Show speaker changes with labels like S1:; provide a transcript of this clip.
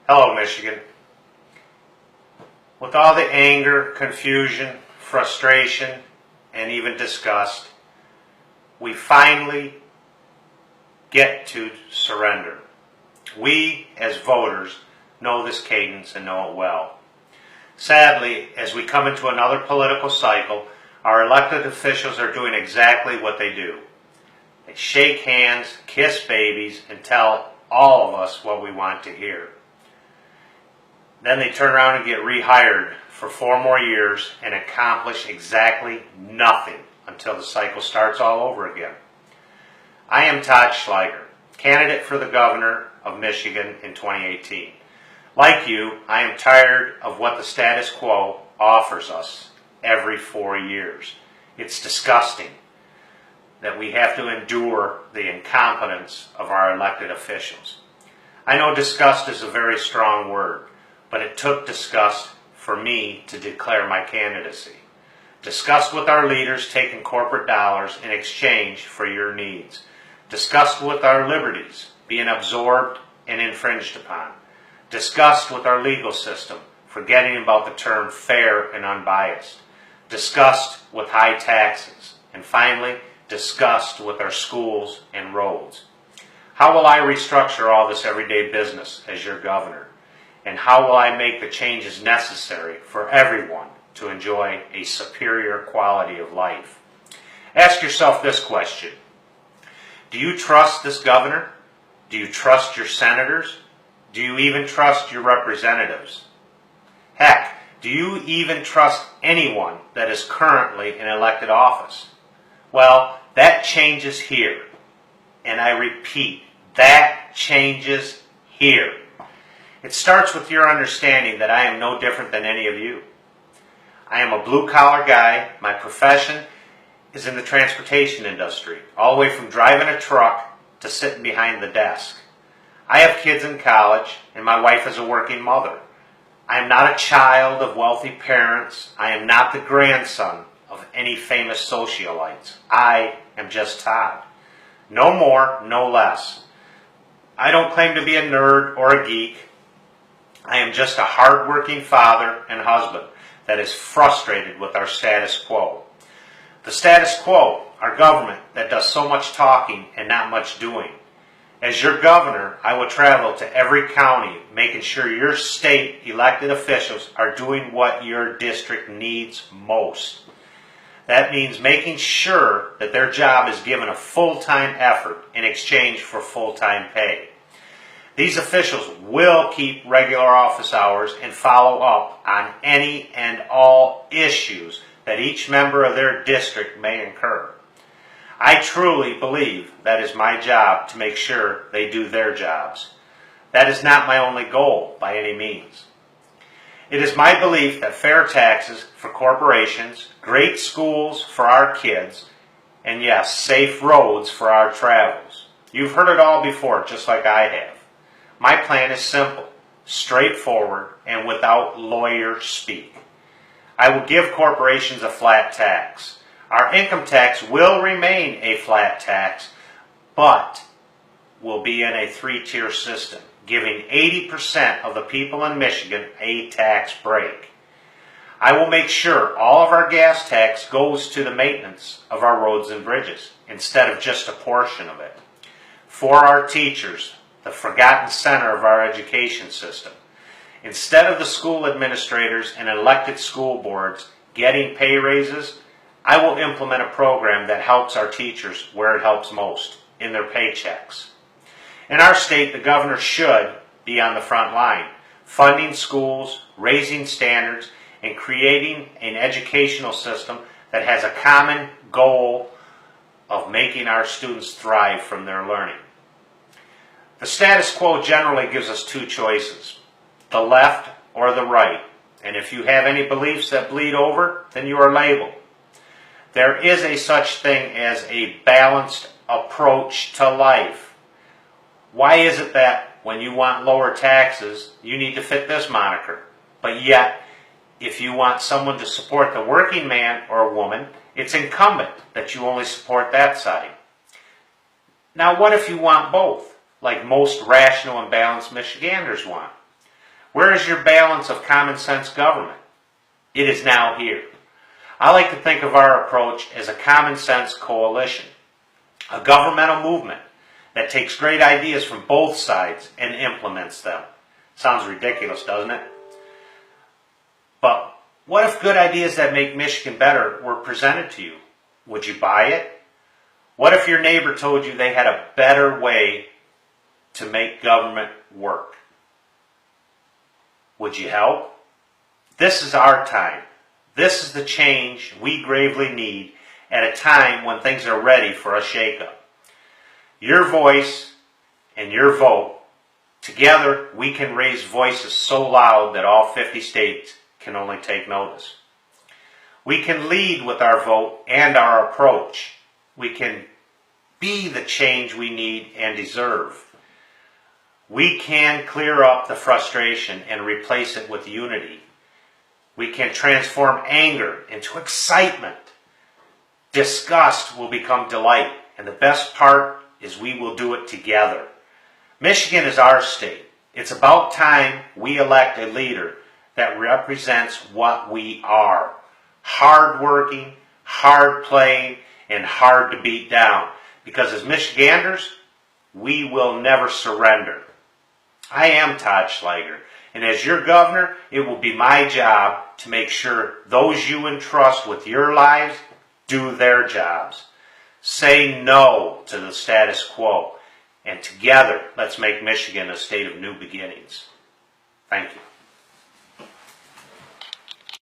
S1: Hello, Michigan. With all the anger, confusion, frustration, and even disgust, we finally get to surrender. We, as voters, know this cadence and know it well. Sadly, as we come into another political cycle, our elected officials are doing exactly what they do. They shake hands, kiss babies, and tell all of us what we want to hear. Then they turn around and get rehired for 4 more years and accomplish exactly nothing until the cycle starts all over again. I am Todd Schleiger, candidate for the governor of Michigan in 2018. Like you, I am tired of what the status quo offers us every 4 years. It's disgusting that we have to endure the incompetence of our elected officials. I know disgust is a very strong word, but it took disgust for me to declare my candidacy. Disgust with our leaders taking corporate dollars in exchange for your needs. Disgust with our liberties being absorbed and infringed upon. Disgust with our legal system forgetting about the term fair and unbiased. Disgust with high taxes. And finally, disgust with our schools and roads. How will I restructure all this everyday business as your governor? And how will I make the changes necessary for everyone to enjoy a superior quality of life? Ask yourself this question. Do you trust this governor? Do you trust your senators? Do you even trust your representatives? Heck, do you even trust anyone that is currently in elected office? Well, that changes here. And I repeat, that changes here. It starts with your understanding that I am no different than any of you. I am a blue-collar guy. My profession is in the transportation industry, all the way from driving a truck to sitting behind the desk. I have kids in college, and my wife is a working mother. I am not a child of wealthy parents. I am not the grandson of any famous socialites. I am just Todd. No more, no less. I don't claim to be a nerd or a geek. I am just a hard-working father and husband that is frustrated with our status quo. The status quo, our government that does so much talking and not much doing. As your governor, I will travel to every county, making sure your state elected officials are doing what your district needs most. That means making sure that their job is given a full-time effort in exchange for full-time pay. These officials will keep regular office hours and follow up on any and all issues that each member of their district may incur. I truly believe that is my job to make sure they do their jobs. That is not my only goal by any means. It is my belief that fair taxes for corporations, great schools for our kids, and yes, safe roads for our travels. You've heard it all before, just like I have. My plan is simple, straightforward, and without lawyer speak. I will give corporations a flat tax. Our income tax will remain a flat tax, but will be in a 3-tier system, giving 80% of the people in Michigan a tax break. I will make sure all of our gas tax goes to the maintenance of our roads and bridges, instead of just a portion of it. For our teachers, the forgotten center of our education system, instead of the school administrators and elected school boards getting pay raises, I will implement a program that helps our teachers where it helps most, in their paychecks. In our state, the governor should be on the front line, funding schools, raising standards, and creating an educational system that has a common goal of making our students thrive from their learning. The status quo generally gives us 2 choices, the left or the right. And if you have any beliefs that bleed over, then you are labeled. There is a such thing as a balanced approach to life. Why is it that when you want lower taxes, you need to fit this moniker, but yet if you want someone to support the working man or woman, it's incumbent that you only support that side. Now, what if you want both, like most rational and balanced Michiganders want? Where is your balance of common sense government? It is now here. I like to think of our approach as a common sense coalition, a governmental movement that takes great ideas from both sides and implements them. Sounds ridiculous, doesn't it? But what if good ideas that make Michigan better were presented to you? Would you buy it? What if your neighbor told you they had a better way to make government work? Would you help? This is our time. This is the change we gravely need at a time when things are ready for a shakeup. Your voice and your vote, together we can raise voices so loud that all 50 states can only take notice. We can lead with our vote and our approach. We can be the change we need and deserve. We can clear up the frustration and replace it with unity. We can transform anger into excitement. Disgust will become delight. And the best part is we will do it together. Michigan is our state. It's about time we elect a leader that represents what we are. Hard-working, hard-playing, and hard to beat down. Because as Michiganders, we will never surrender. I am Todd Schleiger, and as your governor, it will be my job to make sure those you entrust with your lives do their jobs. Say no to the status quo, and together, let's make Michigan a state of new beginnings. Thank you.